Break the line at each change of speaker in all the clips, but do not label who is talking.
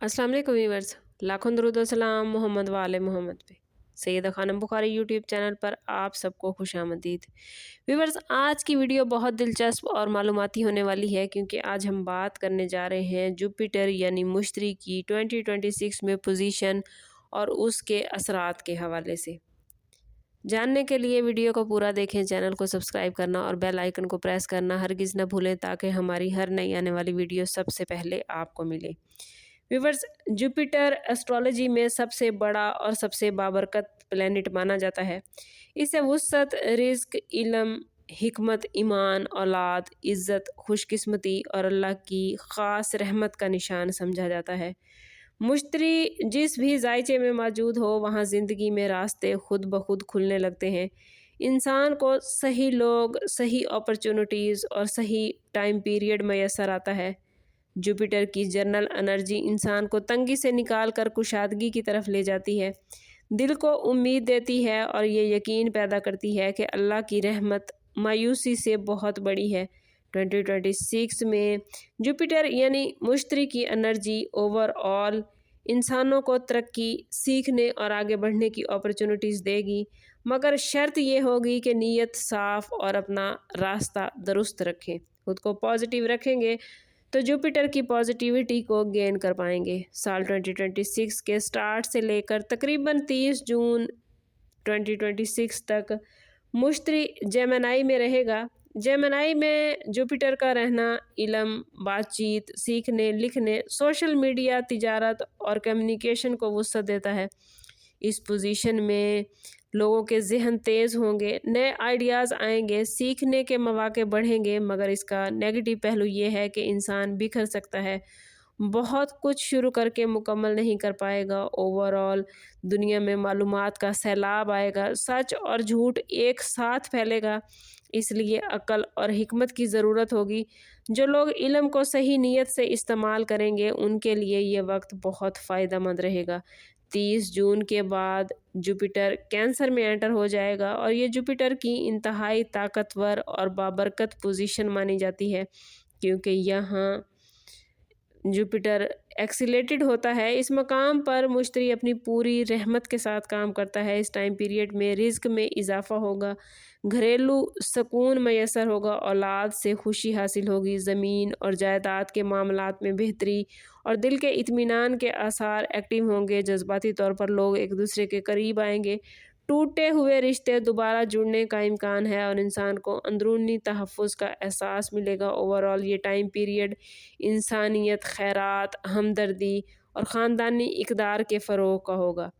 अस्सलाम वालेकुम व्यूअर्स, लाखों दरूद व सलाम मोहम्मद वाले मोहम्मद पे। सैयदा खानम बुखारी यूट्यूब चैनल पर आप सबको खुशामदीद। व्यूअर्स, आज की वीडियो बहुत दिलचस्प और मालूमाती होने वाली है क्योंकि आज हम बात करने जा रहे हैं जुपिटर यानी मुश्तरी की 2026 में पोजीशन और उसके असरात के हवाले से। जानने के लिए वीडियो को पूरा देखें, चैनल को सब्सक्राइब करना और बेल आइकन को प्रेस करना हरगिज़ न भूलें ताकि हमारी हर नई आने वाली वीडियो सबसे पहले आपको मिले। व्यूअर्स, जुपिटर एस्ट्रोलॉजी में सबसे बड़ा और सबसे बाबरकत प्लैनेट माना जाता है। इसे वुसअत, रिज़्क, इल्म, हिकमत, ईमान, औलाद, इज़्ज़त, खुशकिस्मती और अल्लाह की ख़ास रहमत का निशान समझा जाता है। मुश्तरी जिस भी जायचे में मौजूद हो वहाँ ज़िंदगी में रास्ते खुद ब खुद खुलने लगते हैं। इंसान को सही लोग, सही अपॉर्चुनिटीज़ और सही टाइम पीरियड मैसर आता है। जुपिटर की जर्नल एनर्जी इंसान को तंगी से निकाल कर कुशादगी की तरफ ले जाती है, दिल को उम्मीद देती है और ये यकीन पैदा करती है कि अल्लाह की रहमत मायूसी से बहुत बड़ी है। 2026 में जुपिटर यानी मुश्तरी की एनर्जी ओवरऑल इंसानों को तरक्की, सीखने और आगे बढ़ने की अपॉर्चुनिटीज़ देगी, मगर शर्त ये होगी कि नीयत साफ़ और अपना रास्ता दुरुस्त रखें। खुद को पॉजिटिव रखेंगे तो जुपिटर की पॉजिटिविटी को गेन कर पाएंगे। साल 2026 के स्टार्ट से लेकर तकरीबन 30 जून 2026 तक मुश्तरी जेमिनी में रहेगा। जेमिनी में जुपिटर का रहना इल्म, बातचीत, सीखने, लिखने, सोशल मीडिया, तिजारत और कम्युनिकेशन को वुसअत देता है। इस पोजीशन में लोगों के जहन तेज़ होंगे, नए आइडियाज़ आएंगे, सीखने के मौके बढ़ेंगे, मगर इसका नेगेटिव पहलू ये है कि इंसान बिखर सकता है, बहुत कुछ शुरू करके मुकम्मल नहीं कर पाएगा। ओवरऑल दुनिया में मालूमात का सैलाब आएगा, सच और झूठ एक साथ फैलेगा, इसलिए अक्ल और हिकमत की ज़रूरत होगी। जो लोग इल्म को सही नीयत से इस्तेमाल करेंगे उनके लिए ये वक्त बहुत फ़ायदेमंद रहेगा। 30 जून के बाद जुपिटर कैंसर में एंटर हो जाएगा और ये जुपिटर की इंतहाई ताकतवर और बाबरकत पोजीशन मानी जाती है क्योंकि यहाँ जुपिटर एक्सीलेटेड होता है। इस मकाम पर मुश्तरी अपनी पूरी रहमत के साथ काम करता है। इस टाइम पीरियड में रिज़्क में इजाफा होगा, घरेलू सुकून मैसर होगा, औलाद से खुशी हासिल होगी, ज़मीन और जायदाद के मामलात में बेहतरी और दिल के इत्मीनान के आसार एक्टिव होंगे। जज्बाती तौर पर लोग एक दूसरे के करीब आएंगे, टूटे हुए रिश्ते दोबारा जुड़ने का इम्कान है और इंसान को अंदरूनी तहफ़्फ़ुज़ का एहसास मिलेगा। ओवरऑल ये टाइम पीरियड इंसानियत, खैरात, हमदर्दी और ख़ानदानी इक़दार के फ़रोग़ का होगा।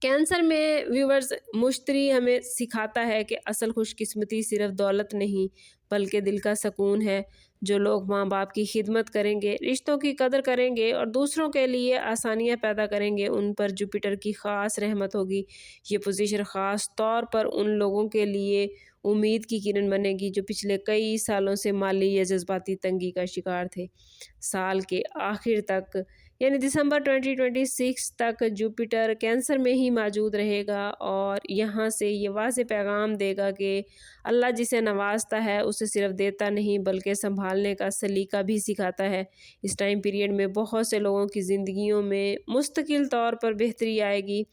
कैंसर में व्यूवर्स, मुश्तरी हमें सिखाता है कि असल खुशकिस्मती सिर्फ दौलत नहीं बल्कि दिल का सुकून है। जो लोग माँ बाप की खिदमत करेंगे, रिश्तों की कदर करेंगे और दूसरों के लिए आसानियाँ पैदा करेंगे, उन पर जुपिटर की ख़ास रहमत होगी। ये पोजीशन ख़ास तौर पर उन लोगों के लिए उम्मीद की किरण बनेगी जो पिछले कई सालों से माली या जज्बाती तंगी का शिकार थे। साल के आखिर तक यानी दिसंबर 2026 तक जुपिटर कैंसर में ही मौजूद रहेगा और यहाँ से ये वाज़ेह पैगाम देगा कि अल्लाह जिसे नवाजता है उसे सिर्फ देता नहीं बल्कि संभालने का सलीका भी सिखाता है। इस टाइम पीरियड में बहुत से लोगों की ज़िंदगियों में मुस्तकिल तौर पर बेहतरी आएगी।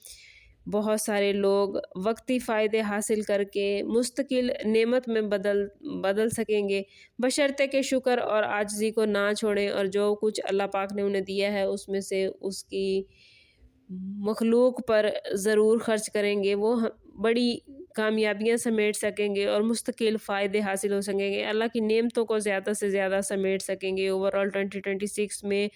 बहुत सारे लोग वक्ती फ़ायदे हासिल करके मुस्तकिल नेमत में बदल सकेंगे, बशर्ते के शुक्र और आजिज़ी को ना छोड़ें और जो कुछ अल्लाह पाक ने उन्हें दिया है उसमें से उसकी मखलूक पर ज़रूर ख़र्च करेंगे। वो बड़ी कामयाबियाँ समेट सकेंगे और मुस्तकिल फ़ायदे हासिल हो सकेंगे, अल्लाह की नेमतों को ज़्यादा से ज़्यादा समेट सकेंगे। ओवरऑल 2026 में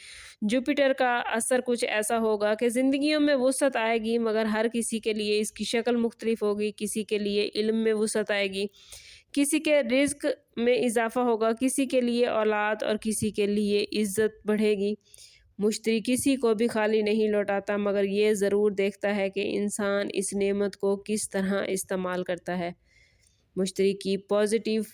जुपिटर का असर कुछ ऐसा होगा कि ज़िंदगियों में वुसअत आएगी, मगर हर किसी के लिए इसकी शक्ल मुख्तलिफ होगी। किसी के लिए इल्म में वुसअत आएगी, किसी के रिज़्क में इजाफा होगा, किसी के लिए औलाद और किसी के लिए इज़्ज़त बढ़ेगी। मुश्तरी किसी को भी खाली नहीं लौटाता, मगर ये ज़रूर देखता है कि इंसान इस नेमत को किस तरह इस्तेमाल करता है। मुश्तरी की पॉजिटिव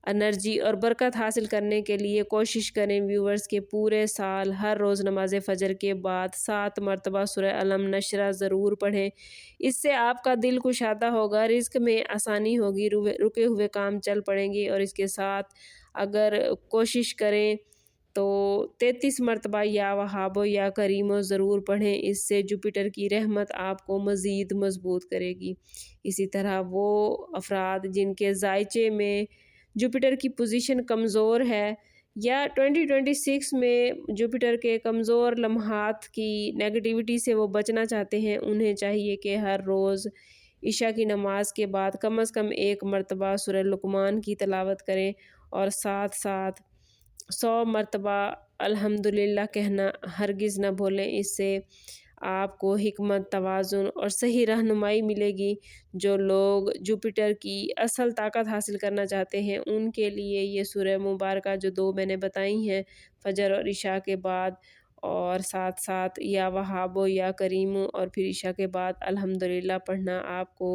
एनर्जी और बरकत हासिल करने के लिए कोशिश करें व्यूवर्स के पूरे साल हर रोज़ नमाज फ़जर के बाद 7 मरतबा सूरह अलम नशरा ज़रूर पढ़ें। इससे आपका दिल कुशादा होगा, रिज़्क में आसानी होगी, रुके हुए काम चल पड़ेंगे और इसके साथ अगर कोशिश करें تو 33 مرتبہ یا وہابو یا کریمو ضرور پڑھیں، اس سے جوپیٹر کی رحمت آپ کو مزید مضبوط کرے گی۔ اسی طرح وہ افراد جن کے ذائچے میں جوپیٹر کی پوزیشن کمزور ہے یا 2026 میں جوپیٹر کے کمزور لمحات کی نیگیٹیوٹی سے وہ بچنا چاہتے ہیں، انہیں چاہیے کہ ہر روز عشاء کی نماز کے بعد کم از کم 1 مرتبہ سورہ لقمان کی تلاوت کریں اور ساتھ ساتھ 100 مرتبہ الحمدللہ کہنا ہرگز نہ بھولیں۔ اس سے آپ کو حکمت، توازن اور صحیح رہنمائی ملے گی۔ جو لوگ جوپیٹر کی اصل طاقت حاصل کرنا چاہتے ہیں ان کے لیے یہ سورہ مبارکہ جو 2 میں نے بتائی ہیں فجر اور عشاء کے بعد، اور ساتھ ساتھ یا وہابو یا کریمو اور پھر عشاء کے بعد الحمدللہ پڑھنا آپ کو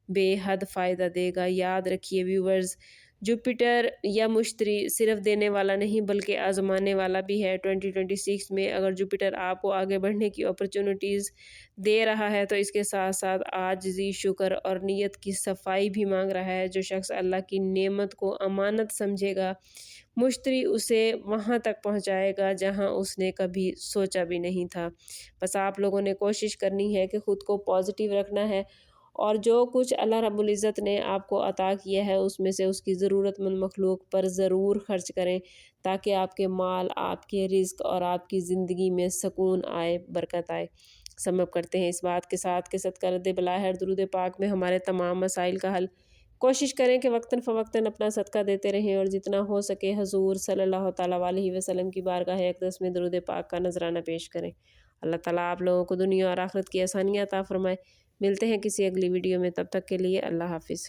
بے حد فائدہ دے گا۔ یاد رکھیے ویورز، جوپیٹر یا مشتری صرف دینے والا نہیں بلکہ آزمانے والا بھی ہے۔ 2026 میں اگر جوپیٹر آپ کو آگے بڑھنے کی اپرچونٹیز دے رہا ہے تو اس کے ساتھ ساتھ عاجزی، شکر اور نیت کی صفائی بھی مانگ رہا ہے۔ جو شخص اللہ کی نعمت کو امانت سمجھے گا، مشتری اسے وہاں تک پہنچائے گا جہاں اس نے کبھی سوچا بھی نہیں تھا۔ بس آپ لوگوں نے کوشش کرنی ہے کہ خود کو پازیٹیو رکھنا ہے اور جو کچھ اللہ رب العزت نے آپ کو عطا کیا ہے اس میں سے اس کی ضرورت مند مخلوق پر ضرور خرچ کریں تاکہ آپ کے مال، آپ کے رزق اور آپ کی زندگی میں سکون آئے، برکت آئے۔ سمپ کرتے ہیں اس بات کے ساتھ کہ صدقہ رد بلاہر درود پاک میں ہمارے تمام مسائل کا حل۔ کوشش کریں کہ وقتاً فوقتاً اپنا صدقہ دیتے رہیں اور جتنا ہو سکے حضور صلی اللہ تعالیٰ علیہ وسلم کی بارگاہ اقدس میں درود پاک کا نذرانہ پیش کریں۔ اللہ تعالیٰ آپ لوگوں کو دنیا اور آخرت کی آسانیاں عطا فرمائے۔ ملتے ہیں کسی اگلی ویڈیو میں، تب تک کے لیے اللہ حافظ۔